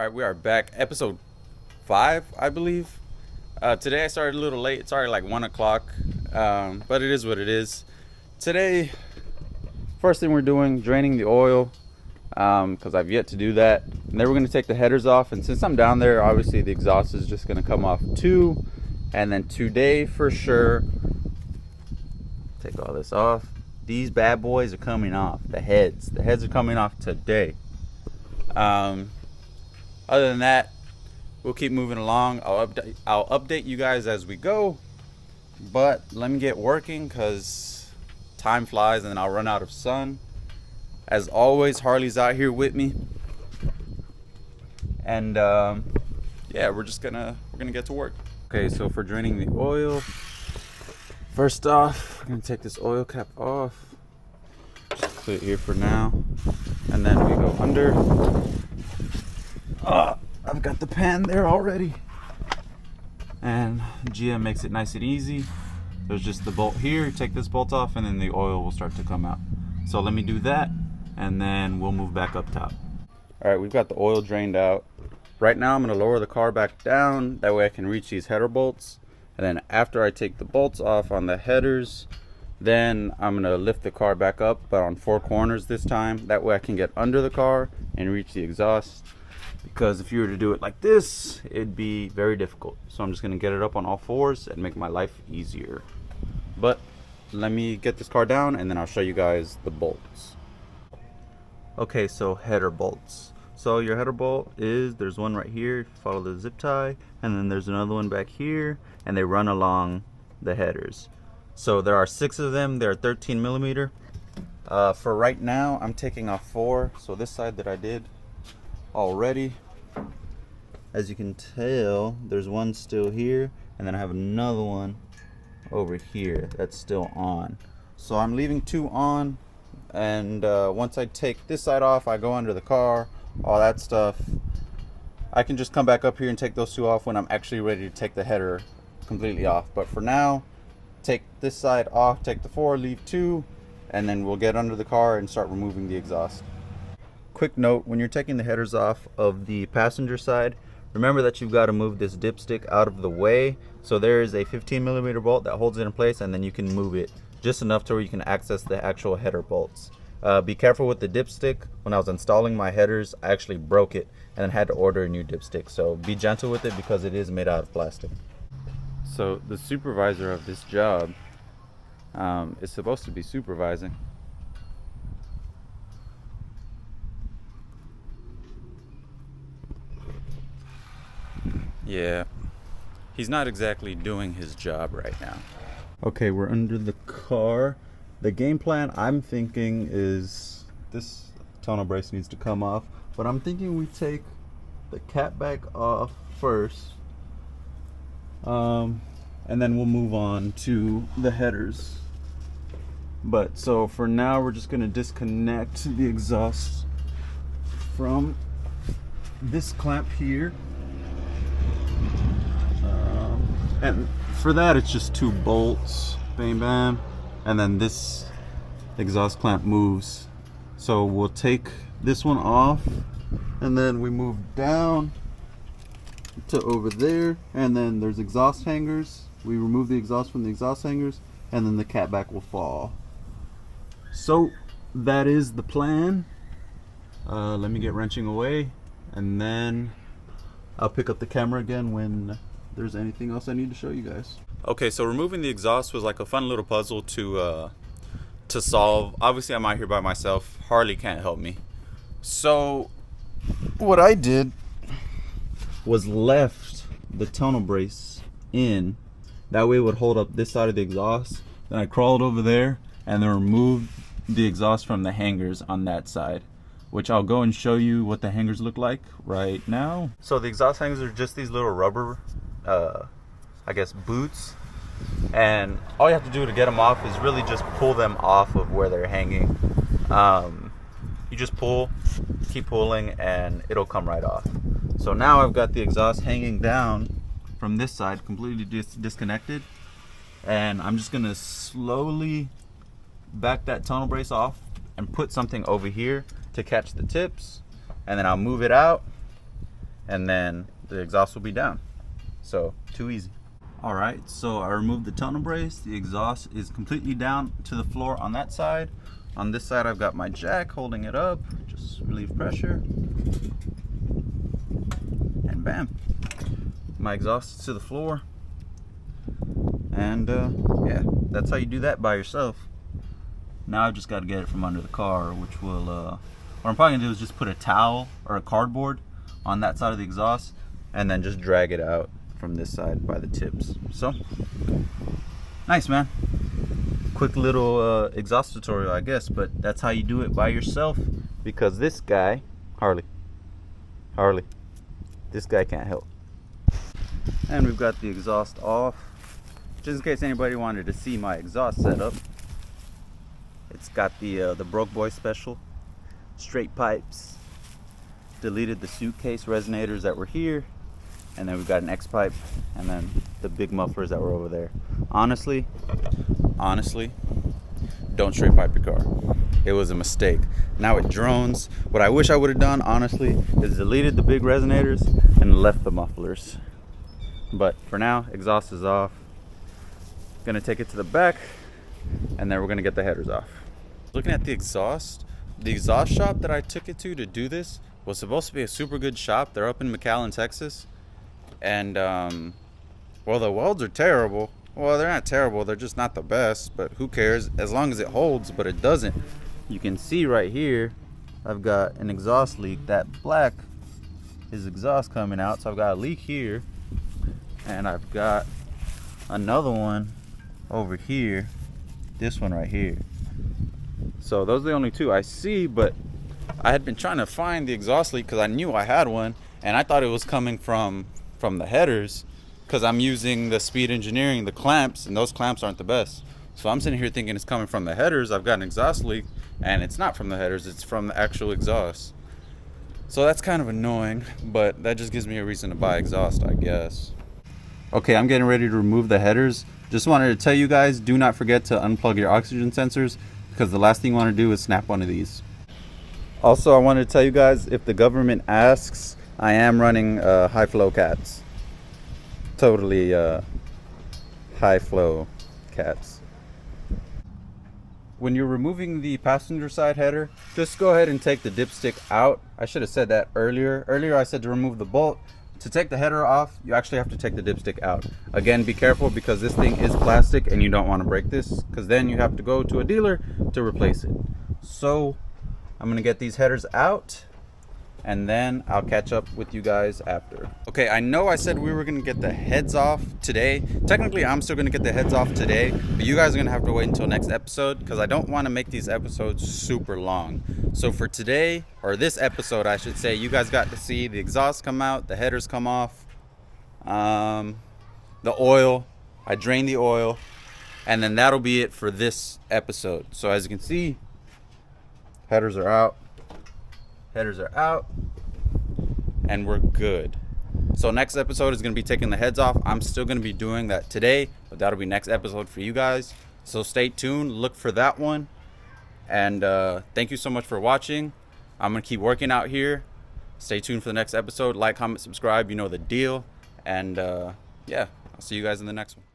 All right, we are back. Episode 5, I believe. Today I started a little late. It's already like 1 o'clock, but it is what it is. Today, first thing we're doing, draining the oil, because I've yet to do that. And then we're going to take the headers off. And since I'm down there, obviously the exhaust is just going to come off too. And then today, for sure, take all this off. These bad boys are coming off. The heads are coming off today. Other than that, we'll keep moving along. I'll update you guys as we go. But let me get working because time flies and then I'll run out of sun. As always, Harley's out here with me. And yeah, we're gonna get to work. Okay, so for draining the oil, first off, we're gonna take this oil cap off. Just put it here for now. And then we go under. I've got the pan there already. And GM makes it nice and easy. There's just the bolt here. Take this bolt off and then the oil will start to come out. So let me do that and then we'll move back up top. Alright, we've got the oil drained out. Right now I'm going to lower the car back down. That way I can reach these header bolts. And then after I take the bolts off on the headers, then I'm going to lift the car back up, but on 4 corners this time. That way I can get under the car and reach the exhaust. Because if you were to do it like this, it'd be very difficult. So I'm just going to get it up on all 4s and make my life easier. But let me get this car down and then I'll show you guys the bolts. Okay, so header bolts. So your header bolt there's one right here, follow the zip tie, and then there's another one back here, and they run along the headers. So there are 6 of them. They're 13 millimeter. For right now, I'm taking off 4. So this side that I did already, as you can tell, there's one still here, and then I have another one over here that's still on. So I'm leaving 2 on, and once I take this side off, I go under the car, all that stuff. I can just come back up here and take those 2 off when I'm actually ready to take the header completely off. But for now, take this side off, take the 4, leave 2, and then we'll get under the car and start removing the exhaust. Quick note, when you're taking the headers off of the passenger side, remember that you've got to move this dipstick out of the way. So there is a 15 millimeter bolt that holds it in place, and then you can move it just enough to where you can access the actual header bolts. Be careful with the dipstick. When I was installing my headers, I actually broke it and then had to order a new dipstick. So be gentle with it because it is made out of plastic. So the supervisor of this job is supposed to be supervising. Yeah, he's not exactly doing his job right now. Okay, we're under the car. The game plan I'm thinking is this tonneau brace needs to come off, but I'm thinking we take the Catback off first, and then we'll move on to the headers. But so for now, we're just gonna disconnect the exhaust from this clamp here. And for that, it's just 2 bolts, bam bam, and then this exhaust clamp moves. So we'll take this one off, and then we move down to over there, and then there's exhaust hangers. We remove the exhaust from the exhaust hangers, and then the Catback will fall. So that is the plan. Let me get wrenching away, and then I'll pick up the camera again when there's anything else I need to show you guys. Okay, so removing the exhaust was like a fun little puzzle to solve. Obviously I'm out here by myself. Harley can't help me. So what I did was left the tonneau brace in. That way it would hold up this side of the exhaust. Then I crawled over there and then removed the exhaust from the hangers on that side, which I'll go and show you what the hangers look like right now. So the exhaust hangers are just these little rubber I guess boots, and all you have to do to get them off is really just pull them off of where they're hanging. You just pull, keep pulling, and it'll come right off. So now I've got the exhaust hanging down from this side, completely disconnected, and I'm just gonna slowly back that tonneau brace off and put something over here to catch the tips, and then I'll move it out, and then the exhaust will be down. So too easy. All right, so I removed the tunnel brace. The exhaust is completely down to the floor on that side. On this side, I've got my jack holding it up, just relieve pressure, and bam, my exhaust is to the floor. And yeah, that's how you do that by yourself. Now I've just got to get it from under the car, which will, what I'm probably gonna do is just put a towel or a cardboard on that side of the exhaust, and then just drag it out from this side by the tips. So nice, man. Quick little exhaust tutorial, I guess, but that's how you do it by yourself, because this guy, Harley, this guy can't help. And we've got the exhaust off, just in case anybody wanted to see my exhaust setup. It's got the Broke Boy special, straight pipes, deleted the suitcase resonators that were here, and then we've got an X pipe, and then the big mufflers that were over there. Honestly, don't straight pipe your car. It was a mistake. Now it drones. What I wish I would have done, honestly, is deleted the big resonators and left the mufflers. But for now, exhaust is off. Gonna take it to the back, and then we're gonna get the headers off. Looking at the exhaust shop that I took it to do this was supposed to be a super good shop. They're up in McAllen, Texas. And well, the welds are terrible. Well, they're not terrible, they're just not the best, but who cares as long as it holds. But it doesn't. You can see right here I've got an exhaust leak. That black is exhaust coming out, so I've got a leak here, and I've got another one over here, this one right here. So those are the only two I see, but I had been trying to find the exhaust leak because I knew I had one, and I thought it was coming from the headers, because I'm using the Speed Engineering, the clamps, and those clamps aren't the best. So I'm sitting here thinking it's coming from the headers. I've got an exhaust leak, and it's not from the headers, it's from the actual exhaust. So that's kind of annoying, but that just gives me a reason to buy exhaust, I guess. Okay, I'm getting ready to remove the headers. Just wanted to tell you guys, do not forget to unplug your oxygen sensors, because the last thing you want to do is snap one of these. Also, I wanted to tell you guys, if the government asks, I am running high flow cats. Totally high flow cats. When you're removing the passenger side header, just go ahead and take the dipstick out. I should have said that earlier. Earlier I said to remove the bolt. To take the header off, you actually have to take the dipstick out. Again, be careful, because this thing is plastic and you don't want to break this, because then you have to go to a dealer to replace it. So I'm gonna get these headers out, and then I'll catch up with you guys after. Okay, I know I said we were gonna get the heads off today. Technically, I'm still gonna get the heads off today, but you guys are gonna have to wait until next episode, because I don't wanna make these episodes super long. So for today, or this episode I should say, you guys got to see the exhaust come out, the headers come off, the oil, I drained the oil, and then that'll be it for this episode. So as you can see, headers are out, and we're good. So next episode is going to be taking the heads off. I'm still going to be doing that today, but that'll be next episode for you guys. So stay tuned, look for that one. And thank you so much for watching. I'm going to keep working out here. Stay tuned for the next episode. Like, comment, subscribe, you know the deal. And yeah, I'll see you guys in the next one.